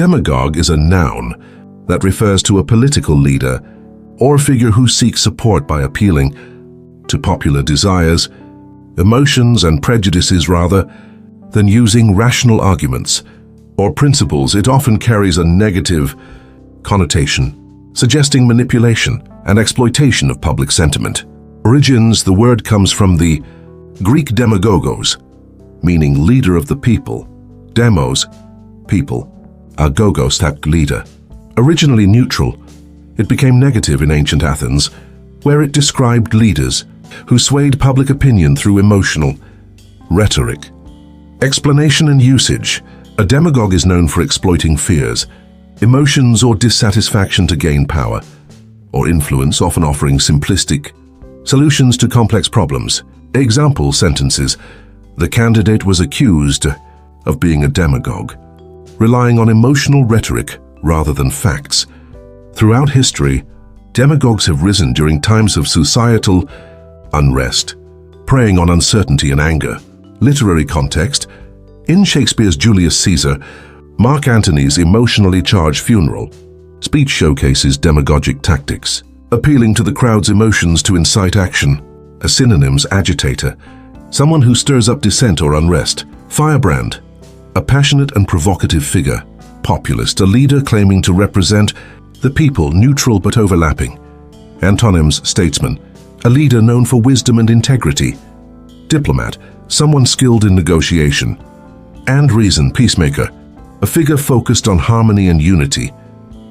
Demagogue is a noun that refers to a political leader or figure who seeks support by appealing to popular desires, emotions and prejudices rather than using rational arguments or principles. It often carries a negative connotation, suggesting manipulation and exploitation of public sentiment. Origins: the word comes from the Greek demagogos, meaning leader of the people. Demos, people, agogos, leader. Originally neutral, it became negative in ancient Athens, where it described leaders who swayed public opinion through emotional rhetoric. Explanation and usage: a demagogue is known for exploiting fears, emotions or dissatisfaction to gain power or influence, often offering simplistic solutions to complex problems. Example sentences: the candidate was accused of being a demagogue, relying on emotional rhetoric rather than facts. Throughout history, demagogues have risen during times of societal unrest, preying on uncertainty and anger. Literary context: in Shakespeare's Julius Caesar, Mark Antony's emotionally charged funeral speech showcases demagogic tactics, appealing to the crowd's emotions to incite action. As synonyms: agitator, someone who stirs up dissent or unrest. Firebrand, a passionate and provocative figure. Populist, a leader claiming to represent the people, neutral but overlapping. Antonyms: statesman, a leader known for wisdom and integrity. Diplomat, someone skilled in negotiation. And reason, peacemaker, a figure focused on harmony and unity.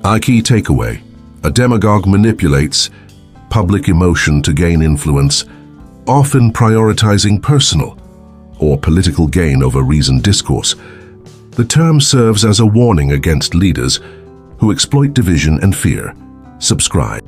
Our key takeaway: a demagogue manipulates public emotion to gain influence, often prioritizing personal or political gain over reasoned discourse. The term serves as a warning against leaders who exploit division and fear. Subscribe.